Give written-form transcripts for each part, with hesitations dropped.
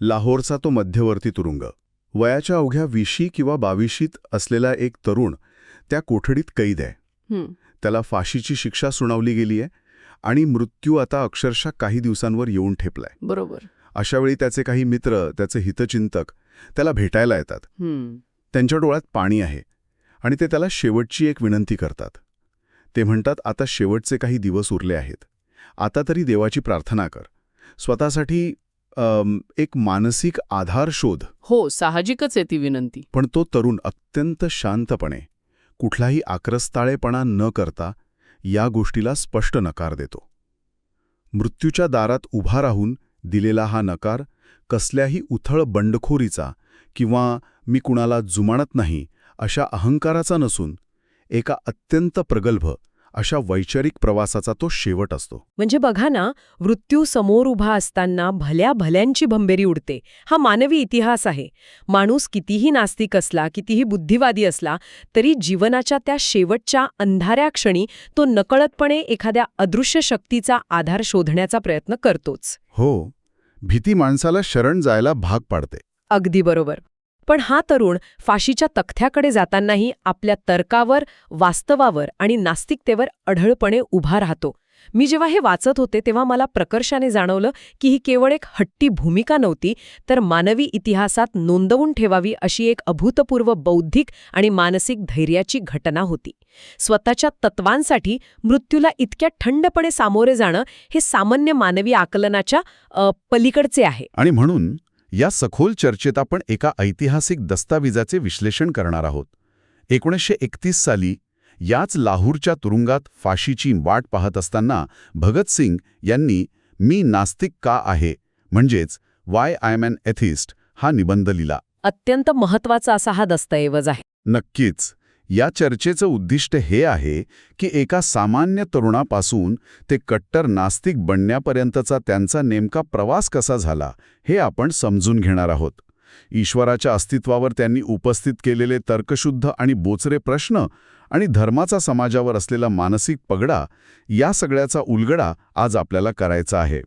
लाहोरचा तो मध्यवर्ती तुरुंग. वयाच्या अवघ्या 20 किंवा 22 असलेला एक तरुण त्या कोठडीत कैद आहे. त्याला फाशीची शिक्षा सुनावली गेली आहे आणि मृत्यू आता अक्षरशः काही दिवसांवर येऊन ठेपलाय. बरोबर. अशावेळी त्याचे काही मित्र, त्याचे हितचिंतक त्याला भेटायला येतात. त्यांच्या डोळ्यात पाणी आहे आणि ते त्याला शेवटची एक विनंती करतात. ते म्हणतात, आता शेवटचे काही दिवस उरले आहेत. आता तरी देवाची प्रार्थना कर. स्वतःसाठी एक मानसिक आधार शोध. हो, साहजिकच आहे ती विनंती. पण तो तरुण अत्यंत शांतपणे, कुठलाही आक्रस्ताळेपणा न करता या गोष्टीला स्पष्ट नकार देतो. मृत्यूच्या दारात उभा राहून दिलेला हा नकार कसल्याही उथळ बंडखोरीचा किंवा मी कुणाला जुमानत नाही अशा अहंकाराचा नसून एका अत्यंत प्रगल्भ अशा वैचारिक प्रवासाचा तो शेवट असतो. म्हणजे बघा ना, मृत्यू समोर उभा असताना भल्या भल्यांची भंबेरी उडते. हा मानवी इतिहास आहे. माणूस कितीही नास्तिक असला, कितीही बुद्धिवादी असला, तरी जीवनाच्या त्या शेवटच्या अंधाऱ्या क्षणी तो नकळतपणे एखाद्या अदृश्य शक्तीचा आधार शोधण्याचा प्रयत्न करतोच. हो, भीती माणसाला शरण जायला भाग पाडते. अगदी बरोबर. पण हा तरुण फाशीच्या तख्त्याकडे जातानाही आपल्या तर्कावर, वास्तवावर आणि नास्तिकतेवर अढळपणे उभा राहतो. मी जेव्हा हे वाचत होते तेव्हा मला प्रकर्षाने जाणवलं की ही केवळ एक हट्टी भूमिका नव्हती, तर मानवी इतिहासात नोंदवून ठेवावी अशी एक अभूतपूर्व बौद्धिक आणि मानसिक धैर्याची घटना होती. स्वतःच्या तत्वांसाठी मृत्यूला इतक्या थंडपणे सामोरे जाणं हे सामान्य मानवी आकलनाच्या पलीकडचे आहे. आणि म्हणून या सखोल चर्चेत आपण एका ऐतिहासिक दस्तावेजाचे विश्लेषण करणार आहोत. 1931 साली याच लाहोरच्या तुरुंगात फाशीची वाट पाहत असताना भगतसिंग यांनी मी नास्तिक का आहे म्हणजेच why I am an atheist हा निबंध लिहिला. अत्यंत महत्वाचा असा हा दस्तऐवज आहे. नक्कीच. या चर्चेचं उद्दिष्ट हे आहे की एका सामान्य तरुणापासून ते कट्टर नास्तिक बनण्यापर्यंतचा त्यांचा नेमका प्रवास कसा झाला हे आपण समजून घेणार आहोत. ईश्वराच्या अस्तित्वावर त्यांनी उपस्थित केलेले तर्कशुद्ध आणि बोचरे प्रश्न आणि धर्माचा समाजावर असलेला मानसिक पगडा, या सगळ्याचा उलगडा आज आपल्याला करायचा आहे.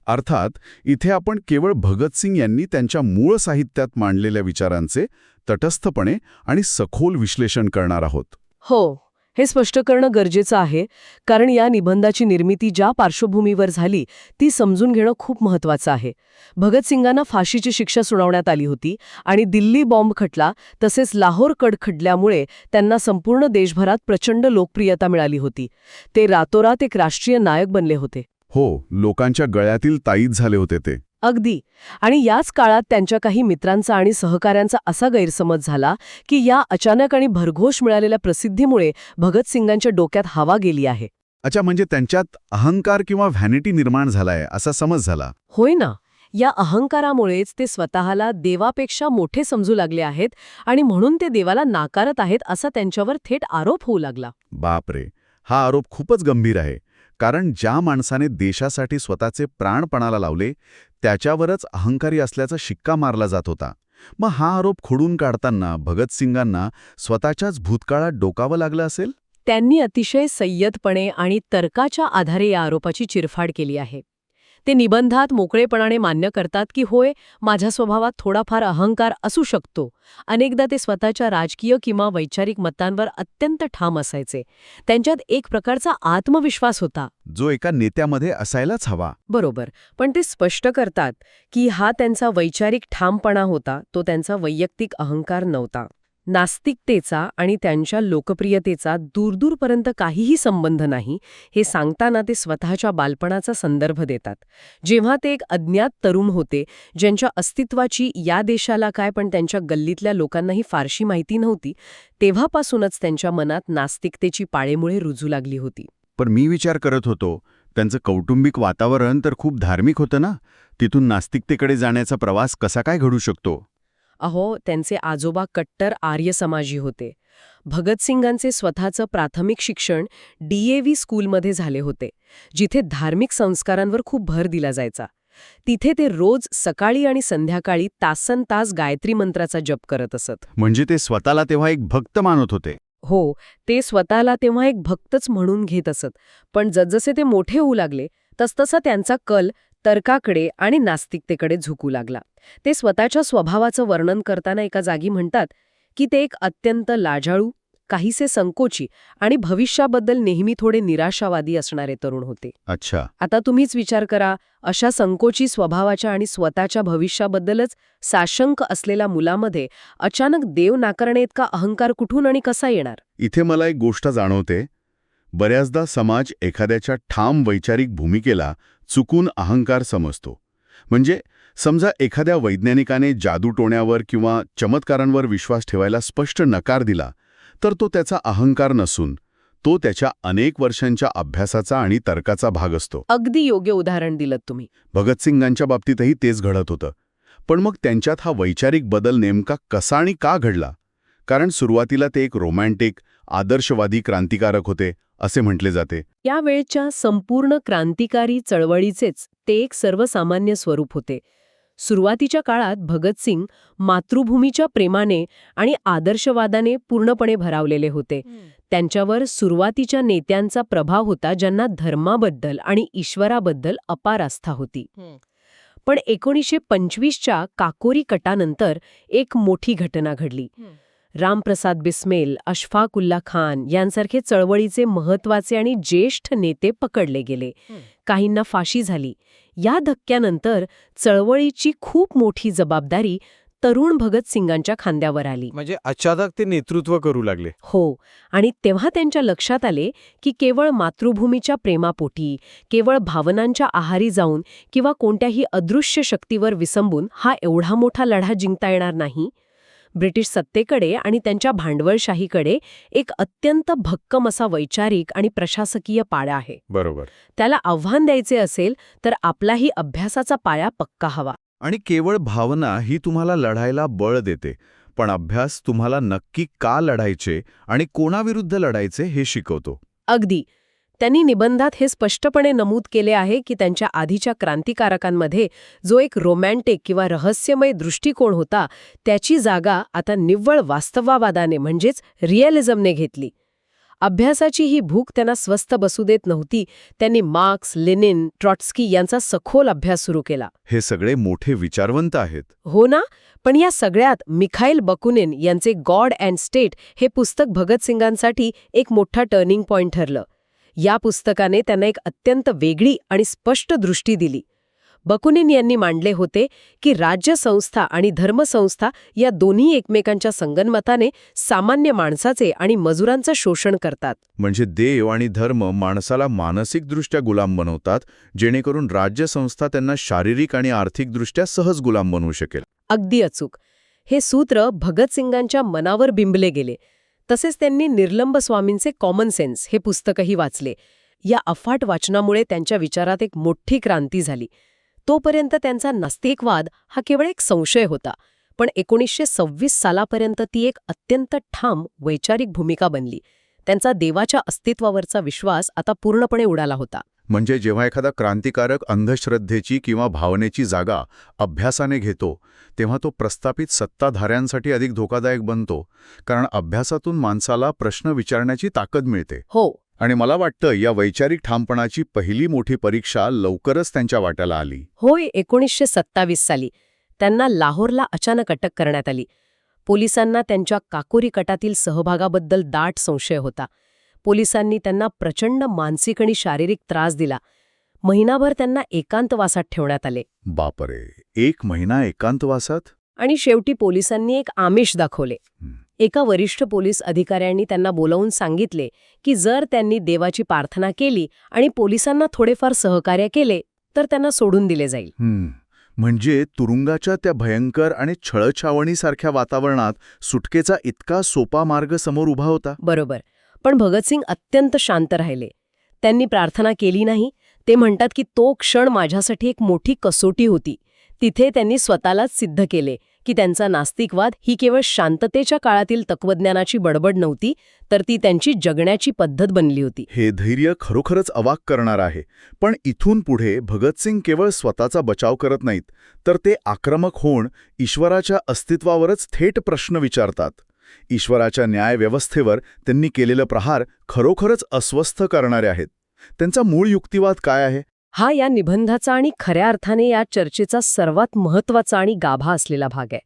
अर्थात इथे आपण केवळ भगतसिंग यांनी त्यांच्या मूळ साहित्यात मांडलेल्या विचारांचे तटस्थपणे आणि सखोल विश्लेषण करणार आहोत. हो, हे स्पष्ट करणं गरजेचं आहे, कारण या निबंधाची निर्मिती ज्या पार्श्वभूमीवर झाली ती समजून घेणं खूप महत्त्वाचं आहे. भगतसिंगांना फाशीची शिक्षा सुनावण्यात आली होती आणि दिल्ली बॉम्ब खटला तसेच लाहोर खटल्यामुळे त्यांना संपूर्ण देशभरात प्रचंड लोकप्रियता मिळाली होती. ते रातोरात एक राष्ट्रीय नायक बनले होते. हो, लोकांच्या गळ्यातील ताईत झाले होते ते. अगदी. आणि याच काळात त्यांच्या काही मित्रांचा आणि सहकाऱ्यांचा असा गैरसमज झाला की या अचानक आणि भरघोष मिळालेल्या प्रसिद्धीमुळे भगतसिंगांच्या डोक्यात हवा गेली आहे. अच्छा, म्हणजे त्यांच्यात अहंकार किंवा व्हॅनिटी निर्माण झालाय असा समज झाला. होय ना. या अहंकारामुळेच ते स्वतःला देवापेक्षा मोठे समजू लागले आहेत आणि म्हणून ते देवाला नाकारत आहेत असा त्यांच्यावर थेट आरोप होऊ लागला. बापरे, हा आरोप खूपच गंभीर आहे. कारण ज्या माणसाने देशासाठी स्वतःचे प्राण पणाला लावले त्याच्यावरच अहंकारी असल्याचा शिक्का मारला जात होता. मग हा आरोप खोडून काढताना भगतसिंगांना स्वतःच्याच भूतकाळात डोकावं लागलं असेल. त्यांनी अतिशय संयतपणे आणि तर्काच्या आधारे या आरोपाची चिरफाड केली आहे. ते निबंधात मोकळेपणाने मान्य करतात की होय, माझ्या स्वभावात थोडाफार अहंकार असू शकतो. अनेकदा ते स्वतःच्या राजकीय किंवा वैचारिक मतांवर अत्यंत ठाम असायचे. त्यांच्यात एक प्रकारचा आत्मविश्वास होता जो एका नेत्यामध्ये असायलाच हवा. बरोबर. पण ते स्पष्ट करतात की हा त्यांचा वैचारिक ठामपणा होता, तो त्यांचा वैयक्तिक अहंकार नव्हता. नास्तिकतेचा आणि त्यांच्या लोकप्रियतेचा दूरदूरपर्यंत काहीही संबंध नाही हे सांगताना ते स्वतःच्या बालपणाचा संदर्भ देतात. जेव्हा ते एक अज्ञात तरुण होते, ज्यांच्या अस्तित्वाची या देशाला काय पण त्यांच्या गल्लीतल्या लोकांनाही फारशी माहिती नव्हती, तेव्हापासूनच त्यांच्या मनात नास्तिकतेची पाळेमुळे रुजू लागली होती. पण मी विचार करत होतो, त्यांचं कौटुंबिक वातावरण तर खूप धार्मिक होतं ना. तिथून नास्तिकतेकडे जाण्याचा प्रवास कसा काय घडू शकतो? अहो, त्यांचे आजोबा कट्टर आर्य समाजी होते. भगतसिंगांचे स्वतःचं प्राथमिक शिक्षण DAV स्कूलमध्ये झाले होते, जिथे धार्मिक संस्कारांवर खूप भर दिला जायचा. तिथे ते रोज सकाळी आणि संध्याकाळी तासनतास गायत्री मंत्राचा जप करत असत. म्हणजे ते स्वतःला तेव्हा एक भक्त मानत होते. हो, ते स्वतःला तेव्हा एक भक्तच म्हणून घेत असत. पण जसजसे ते मोठे होऊ लागले तसतसा त्यांचा कल तर्काकडे आणि नास्तिकतेकडे झुकू लागला. ते स्वतःच्या स्वभावाचं वर्णन करताना एका जागी म्हणतात की ते एक अत्यंत लाजाळू, काहीसे संकोची आणि भविष्याबद्दल नेहमी थोडे निराशावादी असणारे तरुण होते. अच्छा. आता तुम्हीच विचार करा, अशा संकोची स्वभावाच्या आणि स्वतःच्या भविष्याबद्दलच साशंक असलेल्या मुलामध्ये अचानक देव नाकारणे इतका अहंकार कुठून आणि कसा येणार? इथे मला एक गोष्ट जाणवते. बऱ्याचदा समाज एखाद्याच्या ठाम वैचारिक भूमिकेला चुकून अहंकार समजतो. म्हणजे समजा एखाद्या वैज्ञानिकाने जादूटोण्यावर किंवा चमत्कारांवर विश्वास ठेवायला स्पष्ट नकार दिला, तर तो त्याचा अहंकार नसून तो त्याच्या अनेक वर्षांच्या अभ्यासाचा आणि तर्काचा भाग असतो. अगदी योग्य उदाहरण दिलं तुम्ही. भगतसिंगांच्या बाबतीतही तेच घडत होतं. पण मग त्यांच्यात हा वैचारिक बदल नेमका कसा आणि का घडला? कारण सुरुवातीला ते एक रोमॅन्टिक, आदर्शवादी क्रांतिकारक होते असे म्हटले जाते. या वेळच्या संपूर्ण क्रांतिकारी चळवळीचेच ते एक सर्वसामान्य स्वरूप होते. सुरुवातीच्या काळात भगतसिंग मातृभूमीच्या प्रेमाने आणि आदर्शवादाने पूर्णपणे भरावलेले होते. त्यांच्यावर सुरुवातीच्या नेत्यांचा प्रभाव होता ज्यांना धर्माबद्दल आणि ईश्वराबद्दल अपार आस्था होती. पण 1925च्या काकोरी कटानंतर एक मोठी घटना घडली. रामप्रसाद बिस्मिल, अशफाकुल्ला खान यांसारखे चळवळीचे महत्वाचे आणि ज्येष्ठ नेते पकडले गेले. काहींना फाशी झाली. या धक्क्यानंतर चळवळीची खूप मोठी जबाबदारी तरुण भगतसिंगांच्या खांद्यावर आली. म्हणजे अचानक ते नेतृत्व करू लागले. हो, आणि तेव्हा त्यांच्या लक्षात आले की केवळ मातृभूमीच्या प्रेमापोटी, केवळ भावनांच्या आहारी जाऊन किंवा कोणत्याही अदृश्य शक्तीवर विसंबून हा एवढा मोठा लढा जिंकता येणार नाही. ब्रिटिश सत्तेकडे आणि त्यांच्या भांडवलशाहीकडे एक अत्यंत भक्कम असा वैचारिक आणि प्रशासकीय पाया आहे. बरोबर. त्याला आव्हान द्यायचे असेल तर आपलाही अभ्यासाचा पाया पक्का हवा. आणि केवळ भावना ही तुम्हाला लढायला बळ देते, पण अभ्यास तुम्हाला नक्की का लढायचे आणि कोणाविरुद्ध लढायचे हे शिकवतो. अगदी. त्यांनी निबंधात हे स्पष्टपणे नमूद केले आहे की त्यांच्या आधीच्या क्रांतिकारकांमध्ये जो एक रोमॅन्टिक किंवा रहस्यमय दृष्टिकोन होता, त्याची जागा आता निव्वळ वास्तववादाने म्हणजेच रिअलिझमने घेतली. अभ्यासाची ही भूक त्यांना स्वस्थ बसू देत नव्हती. त्यांनी मार्क्स, लेनिन, ट्रॉट्स्की यांचा सखोल अभ्यास सुरू केला. हे सगळे मोठे विचारवंत आहेत. हो ना, पण या सगळ्यात मिखाईल बकुनिन यांचे गॉड अँड स्टेट हे पुस्तक भगतसिंगांसाठी एक मोठा टर्निंग पॉइंट ठरलं. या पुस्तकाने त्यांना एक अत्यंत वेगळी आणि स्पष्ट दृष्टी दिली. बकुनिन यांनी मांडले होते की राज्यसंस्था आणि धर्मसंस्था या दोन्ही एकमेकांच्या संगनमताने सामान्य माणसाचे आणि मजुरांचं शोषण करतात. म्हणजे देव आणि धर्म माणसाला मानसिकदृष्ट्या गुलाम बनवतात, जेणेकरून राज्यसंस्था त्यांना शारीरिक आणि आर्थिकदृष्ट्या सहज गुलाम बनवू शकेल. अगदी अचूक. हे सूत्र भगतसिंगांच्या मनावर बिंबले गेले. तसेच त्यांनी निर्लंब स्वामींचे कॉमन सेन्स हे पुस्तकही वाचले. या अफाट वाचनामुळे त्यांच्या विचारात एक मोठी क्रांती झाली. तोपर्यंत त्यांचा नास्तिकवाद हा केवळ एक संशय होता, पण 1926 सालापर्यंत ती एक अत्यंत ठाम वैचारिक भूमिका बनली. त्यांचा देवाच्या अस्तित्वावरचा विश्वास आता पूर्णपणे उडाला होता. म्हणजे जेव्हा एखादा क्रांतिकारक अंधश्रद्धेची किंवा भावनेची जागा अभ्यासाने घेतो, तेव्हा तो प्रस्थापित सत्ताधाऱ्यांसाठी अधिक धोकादायक बनतो, कारण अभ्यासातून माणसाला प्रश्न विचारण्याची ताकद मिळते. हो. आणि मला वाटतं या वैचारिक ठामपणाची पहिली मोठी परीक्षा लवकरच त्यांच्या वाट्याला आली. होय, 1927 साली त्यांना लाहोरला अचानक अटक करण्यात आली. पोलिसांना त्यांच्या काकोरी कटातील सहभागाबद्दल दाट संशय होता. पोलिसांनी त्यांना प्रचंड मानसिक आणि शारीरिक त्रास दिला. महिनाभर त्यांना एकांतवासात ठेवण्यात आले. बापरे, 1 महिना एकांतवासात? आणि शेवटी पोलिसांनी एक आमिष दाखवले. एका वरिष्ठ पोलीस अधिकाऱ्यांनी त्यांना बोलावून सांगितले की जर त्यांनी देवाची प्रार्थना केली आणि पोलिसांना थोडेफार सहकार्य केले तर त्यांना सोडून दिले जाईल. म्हणजे तुरुंगाच्या त्या भयंकर आणि छळछावणीसारख्या वातावरणात सुटकेचा इतका सोपा मार्ग समोर उभा होता. बरोबर. पण भगतसिंग अत्यंत शांत राहिले. त्यांनी प्रार्थना केली नाही. ते म्हणतात की तो क्षण माझ्यासाठी एक मोठी कसोटी होती. तिथे त्यांनी स्वतःलाच सिद्ध केले की त्यांचा नास्तिकवाद ही केवळ शांततेच्या काळातील तत्वज्ञानाची बडबड नव्हती, तर ती त्यांची जगण्याची पद्धत बनली होती. हे धैर्य खरोखरच अवाक करणार आहे. पण इथून पुढे भगतसिंग केवळ स्वतःचा बचाव करत नाहीत, तर ते आक्रमक होऊन ईश्वराच्या अस्तित्वावरच थेट प्रश्न विचारतात. ईश्वराच्या न्यायव्यवस्थेवर त्यांनी केलेलं प्रहार खरोखरच अस्वस्थ करणारे आहेत. त्यांचा मूळ युक्तिवाद काय आहे? हा या निबंधाचा आणि खऱ्या अर्थाने या चर्चेचा सर्वात महत्त्वाचा आणि गाभा असलेला भाग आहे.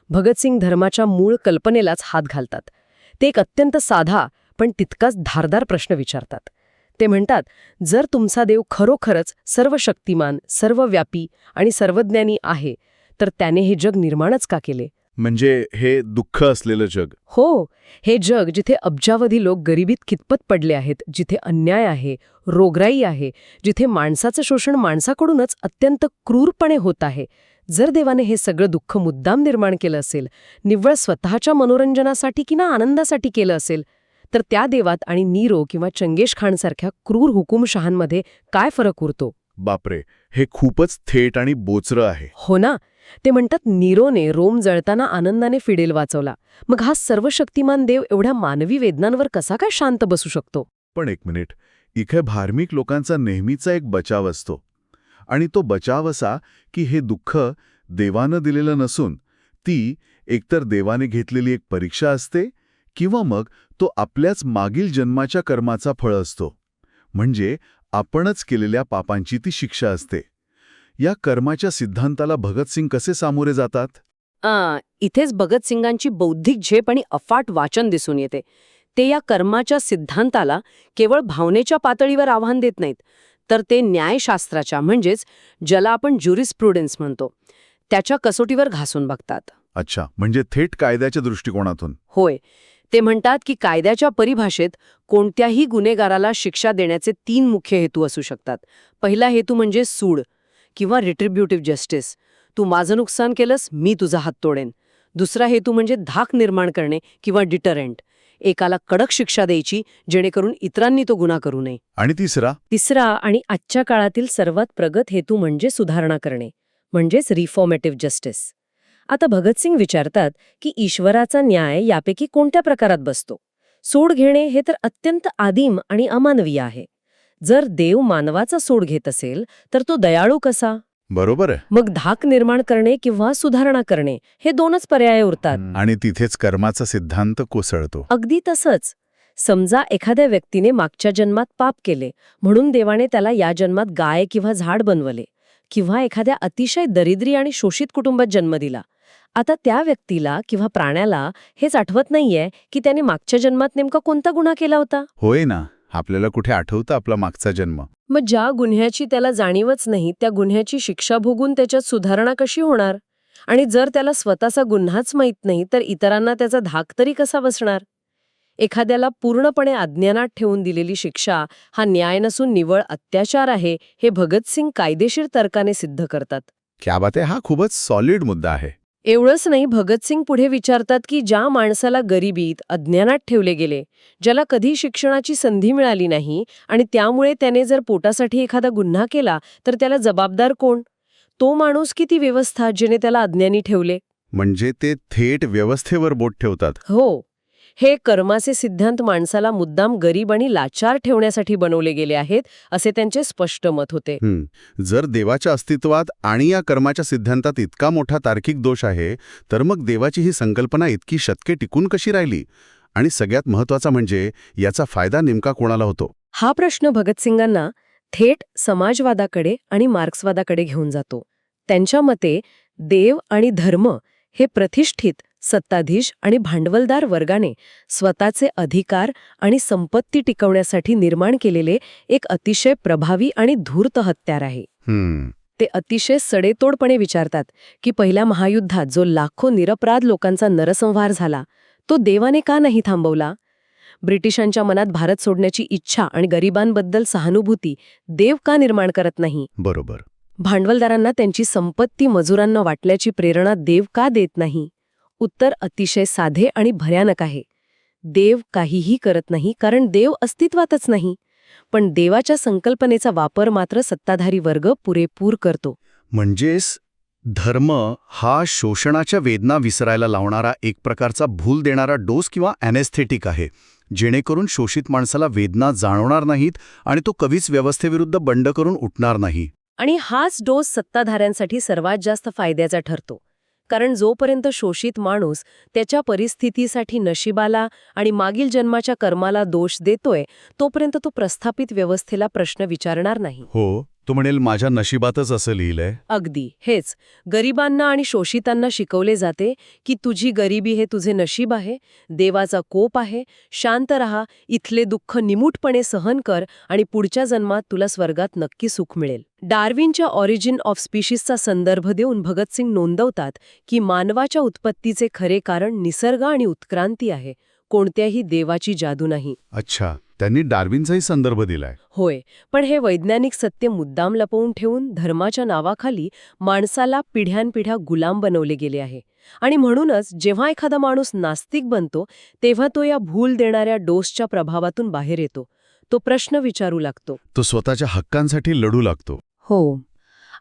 भगतसिंग धर्माच्या मूळ कल्पनेलाच हात घालतात. ते एक अत्यंत साधा पण तितकाच धारदार प्रश्न विचारतात. ते म्हणतात, जर तुमचा देव खरोखरच सर्वशक्तिमान, सर्वव्यापी आणि सर्वज्ञानी आहे, तर त्याने हे जग निर्माणच का केले? म्हणजे हे दुःख असलेलं जग. हो, हे जग जिथे अब्जावधी लोक गरिबीत कितपत पडले आहेत, जिथे अन्याय आहे, रोगराई आहे, जिथे माणसाचं शोषण माणसाकडूनच अत्यंत क्रूरपणे होत आहे. जर देवाने हे सगळं दुःख मुद्दाम निर्माण केलं असेल, निव्वळ स्वतःच्या मनोरंजनासाठी की ना आनंदासाठी केलं असेल, तर त्या देवात आणि नीरो किंवा चंगेज खानसारख्या क्रूर हुकुमशहांमध्ये काय फरक उरतो? बापरे, हे खूपच थेट आणि बोचरं आहे. हो ना. ते म्हणतात, नीरोने रोम जळताना आनंदाने फिडेल वाचवला. मग हा सर्वशक्तिमान देव एवढ्या मानवी वेदनांवर कसा काय शांत बसू शकतो? पण एक मिनिट, इथे धार्मिक लोकांचा नेहमीचा एक बचाव असतो. आणि तो बचाव असा की हे दुःख देवानं दिलेलं नसून ती एकतर देवाने घेतलेली एक परीक्षा असते किंवा मग तो आपल्याच मागील जन्माच्या कर्माचा फळ असतो. म्हणजे आपणच केलेल्या पापांची ती शिक्षा असते. या कर्माच्या सिद्धांताला भगतसिंग कसे सामोरे जातात? इथेच भगतसिंगांची बौद्धिक झेप आणि अफाट वाचन दिसून येते. ते या कर्माच्या सिद्धांताला केवळ भावनेच्या पातळीवर आव्हान देत नाहीत, तर ते न्यायशास्त्राच्या म्हणजेच ज्याला आपण ज्युरिस्प्रुडन्स म्हणतो, त्याच्या कसोटीवर घासून बघतात. अच्छा, म्हणजे थेट कायद्याच्या दृष्टिकोनातून. होय, ते म्हणतात की कायद्याच्या परिभाषेत कोणत्याही गुन्हेगाराला शिक्षा देण्याचे 3 मुख्य हेतू असू शकतात. पहिला हेतू म्हणजे सूड किंवा रिट्रिब्युटिव्ह जस्टिस. तू माझं नुकसान केलंस, मी तुझा हात तोडेन. दुसरा हेतू म्हणजे धाक निर्माण करणे किंवा डिटरंट. एकाला कडक शिक्षा द्यायची जेणेकरून इतरांनी तो गुन्हा करू नये. आणि तिसरा आणि आजच्या काळातील सर्वात प्रगत हेतू म्हणजे सुधारणा करणे, म्हणजेच रिफॉर्मेटिव्ह जस्टिस. आता भगतसिंग विचारतात की ईश्वराचा न्याय यापैकी कोणत्या प्रकारात बसतो? सूड घेणे हे तर अत्यंत आदिम आणि अमानवीय आहे. जर देव मानवाचा सूड घेत असेल तर तो दयाळू कसा? बरोबर आहे. मग धाक निर्माण करणे किंवा सुधारणा करणे हे 2च पर्याय उरतात. आणि तिथेच कर्माचा सिद्धांत कोसळतो. अगदी तसंच. समजा एखाद्या व्यक्तीने मागच्या जन्मात पाप केले म्हणून देवाने त्याला या जन्मात गाय किंवा झाड बनवले, किंवा एखाद्या अतिशय दरिद्री आणि शोषित कुटुंबात जन्म दिला. आता त्या व्यक्तीला किंवा प्राण्याला हेच आठवत नाहीये की त्याने मागच्या जन्मात नेमका कोणता गुन्हा केला होता. होय ना, आपल्याला कुठे आठवतं आपला मागचा जन्म? मग ज्या गुन्ह्याची त्याला जाणीवच नाही त्या गुन्ह्याची शिक्षा भोगून त्याच्यात सुधारणा कशी होणार? आणि जर त्याला स्वतःचा गुन्हाच माहीत नाही तर इतरांना त्याचा धाक तरी कसा बसणार? एखाद्याला पूर्णपणे अज्ञानात ठेवून दिलेली शिक्षा हा न्याय नसून निव्वळ अत्याचार आहे, हे भगतसिंग कायदेशीर तर्काने सिद्ध करतात. क्या बात आहे, हा खूपच सॉलिड मुद्दा आहे. एवढंच नाही, भगतसिंग पुढे विचारतात की ज्या माणसाला गरिबीत, अज्ञानात ठेवले गेले, ज्याला कधी शिक्षणाची संधी मिळाली नाही आणि त्यामुळे त्याने जर पोटासाठी एखादा गुन्हा केला तर त्याला जबाबदार कोण? तो माणूस की ती व्यवस्था जिने त्याला अज्ञानी ठेवले? म्हणजे ते थेट व्यवस्थेवर बोट ठेवतात. हो, हे कर्माचे सिद्धांत माणसाला मुद्दाम गरीब आणि लाचार ठेवण्यासाठी बनवले गेले आहेत असे त्यांचे स्पष्ट मत होते. जर देवाच्या अस्तित्वात आणि या कर्माच्या सिद्धांतात इतका मोठा तार्किक दोष आहे, तर मग देवाची ही संकल्पना इतकी शतके टिकून कशी राहिली? आणि सगळ्यात महत्त्वाचा म्हणजे याचा फायदा नेमका कोणाला होतो? हा प्रश्न भगतसिंगांना थेट समाजवादाकडे आणि मार्क्सवादाकडे घेऊन जातो. त्यांच्या मते देव आणि धर्म हे प्रतिष्ठित, सत्ताधीश आणि भांडवलदार वर्गाने स्वतःचे अधिकार आणि संपत्ती टिकवण्यासाठी निर्माण केलेले एक अतिशय प्रभावी आणि धूर्त हत्यार आहे. ते अतिशय सडेतोडपणे विचारतात की पहिल्या महायुद्धात जो लाखो निरपराध लोकांचा नरसंहार झाला, तो देवाने का नाही थांबवला? ब्रिटिशांच्या मनात भारत सोडण्याची इच्छा आणि गरिबांबद्दल सहानुभूती देव का निर्माण करत नाही? बरोबर. भांडवलदारांना त्यांची संपत्ती मजुरांना वाटल्याची प्रेरणा देव का देत नाही? उत्तर अतिशय साधे आणि भयानक आहे. देव काहीही करत नाही कारण देव अस्तित्वातच नाही. पण देवाच्या संकल्पनेचा वापर मात्र सत्ताधारी वर्ग पुरेपूर करतो. म्हणजेच धर्म हा शोषणाच्या वेदना विसरायला लावणारा एक प्रकारचा भूल देणारा डोस किंवा ॲनेस्थेटिक आहे, जेणेकरून शोषित माणसाला वेदना जाणवणार नाहीत आणि तो कधीच व्यवस्थेविरुद्ध बंड करून उठणार नाही. आणि हाच डोस सत्ताधाऱ्यांसाठी सर्वात जास्त फायद्याचा ठरतो. कारण जोपर्यंत शोषित माणूस त्याच्या परिस्थितीसाठी नशिबाला आणि मागील जन्माच्या कर्माला दोष देतोय, तोपर्यंत तो प्रस्थापित व्यवस्थेला प्रश्न विचारणार नाही. हो, तो म्हणेल माझ्या नशिबातच असं लिहिलंय. अगदी हेच. गरिबांना आणि शोषितांना शिकवले जाते की तुझी गरिबी हे तुझे नशीब आहे, देवाचा कोप आहे, शांत रहा, इथले दुःख निमूटपणे सहन कर आणि पुढच्या जन्मात तुला स्वर्गात नक्की सुख मिळेल. डार्विनच्या ऑरिजिन ऑफ स्पीशीजचा संदर्भ देऊन भगतसिंग नोंदवतात की मानवाच्या उत्पत्तीचे खरे कारण निसर्ग आणि उत्क्रांती आहे, कोणत्याही देवाची जादू नाही. अच्छा, त्यांनी डार्विनचाही संदर्भ दिलाय. होय, पण हे वैज्ञानिक सत्य मुद्दाम लपवून ठेवून धर्माच्या नावाखाली माणसाला पिढ्यानपिढ्या गुलाम बनवले गेले आहे. आणि म्हणूनच जेव्हा एखादा माणूस नास्तिक बनतो तेव्हा तो या भूल देणाऱ्या डोसच्या प्रभावातून बाहेर येतो. तो प्रश्न विचारू लागतो. तो स्वतःच्या हक्कांसाठी लढू लागतो. हो,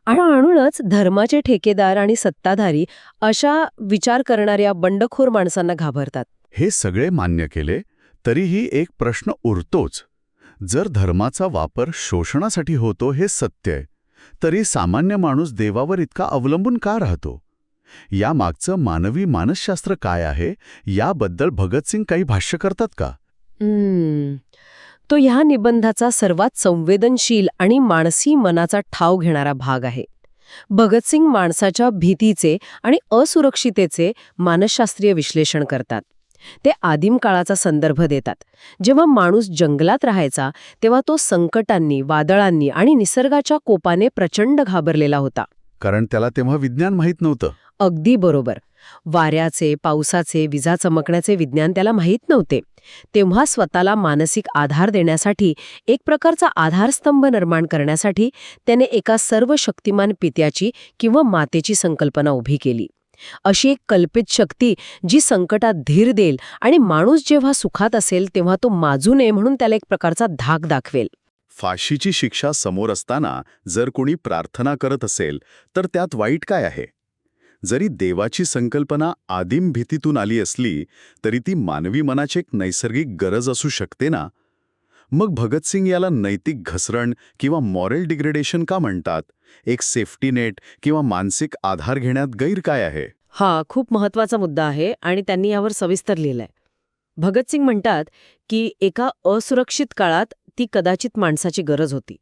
आणि म्हणूनच धर्माचे ठेकेदार आणि सत्ताधारी अशा विचार करणाऱ्या बंडखोर माणसांना घाबरतात. हे सगळे मान्य केले तरीही एक प्रश्न उरतोच. जर धर्माचा वापर शोषणासाठी होतो हे सत्य आहे, तरी सामान्य माणूस देवावर इतका अवलंबून का राहतो? यामागचं मानवी मानसशास्त्र काय आहे याबद्दल भगतसिंग काही भाष्य करतात का? तो ह्या निबंधाचा सर्वात संवेदनशील आणि मानसी मनाचा ठाव घेणारा भाग आहे. भगतसिंग माणसाच्या भीतीचे आणि असुरक्षितेचे मानसशास्त्रीय विश्लेषण करतात. ते आदिम काळाचा संदर्भ देतात. जेव्हा माणूस जंगलात राहायचा तेव्हा तो संकटांनी, वादळांनी आणि निसर्गाच्या कोपाने प्रचंड घाबरलेला होता. कारण त्याला तेव्हा विज्ञान माहीत नव्हतं. अगदी बरोबर. वाऱ्याचे, पावसाचे, विजा चमकण्याचे विज्ञान त्याला माहीत नव्हते. तेव्हा स्वतःला मानसिक आधार देण्यासाठी, एक प्रकारचा आधारस्तंभ निर्माण करण्यासाठी त्याने एका सर्वशक्तिमान पित्याची किंवा मातेची संकल्पना उभी केली. अशी एक कल्पित शक्ती जी संकटात धीर देईल आणि माणूस जेव्हा सुखात असेल तेव्हा तो माजू नये म्हणून त्याला एक प्रकारचा धाक दाखवेल. फाशीची शिक्षा समोर असताना जर कोणी प्रार्थना करत असेल तर त्यात वाईट काय आहे? जरी देवाची संकल्पना आदिम भीतीतून आली असली तरी ती मानवी मनाची एक नैसर्गिक गरज असू शकते ना? मग भगतसिंग याला नैतिक घसरण किंवा मॉरल डिग्रेडेशन का म्हणतात? एक सेफ्टी नेट किंवा मानसिक आधार घेण्यात गैर काय आहे? हा खूप महत्वाचा मुद्दा आहे आणि त्यांनी यावर सविस्तर लिहिलंय. भगतसिंग म्हणतात की एका असुरक्षित काळात ती कदाचित माणसाची गरज होती.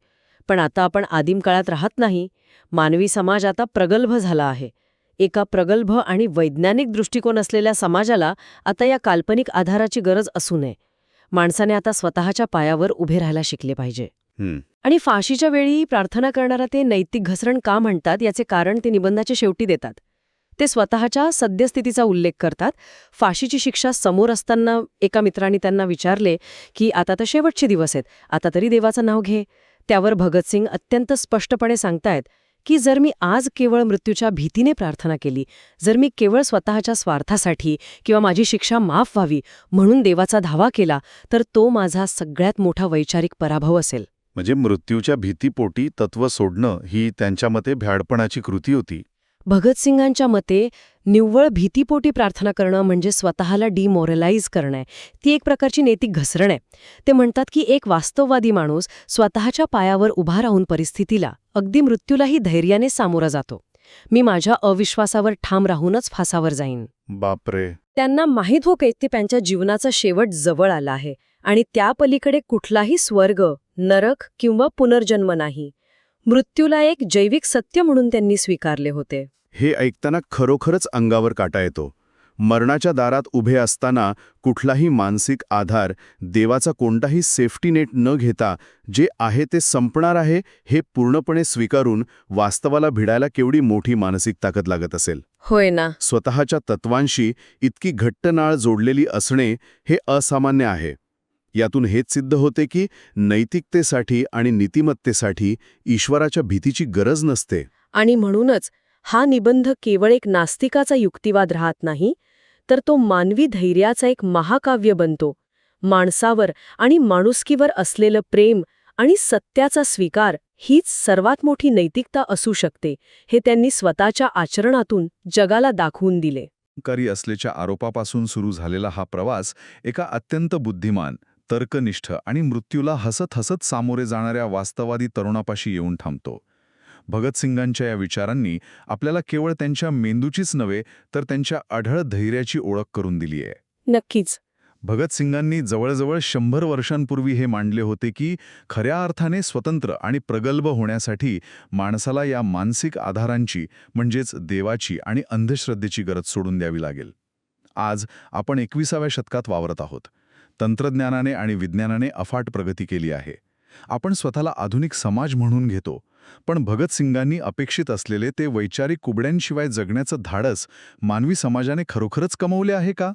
पण आता आपण आदिम काळात राहत नाही. मानवी समाज आता प्रगल्भ झाला आहे. एका प्रगल्भ आणि वैज्ञानिक दृष्टिकोन असलेल्या समाजाला आता या काल्पनिक आधाराची गरज असू नये. माणसाने आता स्वतःच्या पायावर उभे राहायला शिकले पाहिजे. आणि फाशीच्या वेळी प्रार्थना करणारा ते नैतिक घसरण का म्हणतात याचे कारण ते निबंधाच्या शेवटी देतात. ते स्वतःच्या सद्यस्थितीचा उल्लेख करतात. फाशीची शिक्षा समोर असताना एका मित्राने त्यांना विचारले की आता तर शेवटचे दिवस आहेत, आता तरी देवाचं नाव घे. त्यावर भगतसिंग अत्यंत स्पष्टपणे सांगतायत की जर मी आज केवळ मृत्यूच्या भीतीने प्रार्थना केली, जर मी केवळ स्वतःच्या स्वार्थासाठी किंवा माझी शिक्षा माफ व्हावी म्हणून देवाचा धावा केला, तर तो माझा सगळ्यात मोठा वैचारिक पराभव असेल. म्हणजे मृत्यूच्या भीतीपोटी तत्व सोडणं ही त्यांच्या मते भ्याडपणाची कृती होती. भगतसिंगांच्या मते निव्वळ भीतीपोटी प्रार्थना करणं म्हणजे स्वतःला डिमोरलाइज करणं आहे. ती एक प्रकारची नैतिक घसरण आहे. ते म्हणतात की एक वास्तववादी माणूस स्वतःच्या पायावर उभा राहून परिस्थितीला, अगदी मृत्यूलाही धैर्याने सामोरा जातो. मी माझ्या अविश्वासावर ठाम राहूनच फासावर जाईन. बापरे. त्यांना माहीत हो की त्यांच्या जीवनाचा शेवट जवळ आला आहे आणि त्या पलीकडे कुठलाही स्वर्ग, नरक किंवा पुनर्जन्म नाही. मृत्यूला एक जैविक सत्य म्हणून त्यांनी स्वीकारले होते. हे ऐकताना खरोखरच अंगावर काटा येतो. मरणाच्या दारात उभे असताना कुठलाही मानसिक आधार, देवाचा कोणताही सेफ्टी नेट न घेता जे आहे ते संपणार आहे हे पूर्णपणे स्वीकारून वास्तवाला भिडायला केवढी मोठी मानसिक ताकद लागत असेल. होय ना. स्वतःच्या तत्वांशी इतकी घट्ट नाळ जोडलेली असणे हे असामान्य आहे. यातून हेच सिद्ध होते की नैतिकतेसाठी आणि नीतिमत्तेसाठी ईश्वराच्या भीतीची गरज नसते. आणि म्हणूनच हा निबंध केवळ एक नास्तिकाचा युक्तिवाद राहत नाही, तर तो मानवी धैर्याचा एक महाकाव्य बनतो. माणसावर आणि माणुसकीवर असलेलं प्रेम आणि सत्याचा स्वीकार हीच सर्वात मोठी नैतिकता असू शकते, हे त्यांनी स्वतःच्या आचरणातून जगाला दाखवून दिले. कारी असल्याच्या आरोपापासून सुरू झालेला हा प्रवास एका अत्यंत बुद्धिमान, तर्कनिष्ठ आणि मृत्यूला हसत हसत सामोरे जाणाऱ्या वास्तवादी तरुणापाशी येऊन थांबतो. भगतसिंगांच्या या विचारांनी आपल्याला केवळ त्यांच्या मेंदूचीच नव्हे तर त्यांच्या अढळ धैर्याची ओळख करून दिली आहे. नक्कीच. भगतसिंगांनी जवळजवळ 100 वर्षांपूर्वी हे मांडले होते की खऱ्या अर्थाने स्वतंत्र आणि प्रगल्भ होण्यासाठी माणसाला या मानसिक आधारांची म्हणजेच देवाची आणि अंधश्रद्धेची गरज सोडून द्यावी लागेल. आज आपण 21व्या शतकात वावरत आहोत. तंत्रज्ञानाने आणि विज्ञानाने अफाट प्रगती केली आहे. आपण स्वतःला आधुनिक समाज म्हणून घेतो, पण भगतसिंगांनी अपेक्षित असलेले ते वैचारिक कुबड्यांशिवाय जगण्याचं धाडस मानवी समाजाने खरोखरच कमवले आहे का?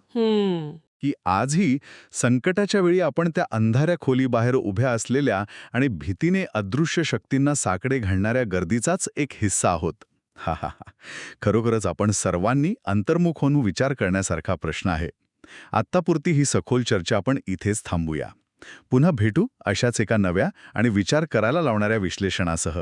की आजही संकटाच्या वेळी आपण त्या अंधाऱ्या खोलीबाहेर उभ्या असलेल्या आणि भीतीने अदृश्य शक्तींना साकडे घालणाऱ्या गर्दीचाच एक हिस्सा आहोत? हा हा हा. खरोखरच आपण सर्वांनी अंतर्मुख होऊन विचार करण्यासारखा प्रश्न आहे. आत्तापुरती ही सखोल चर्चा आपण इथेच थांबूया. पुन्हा भेटू अशाच एका नव्या आणि विचार करायला लावणाऱ्या विश्लेषणासह.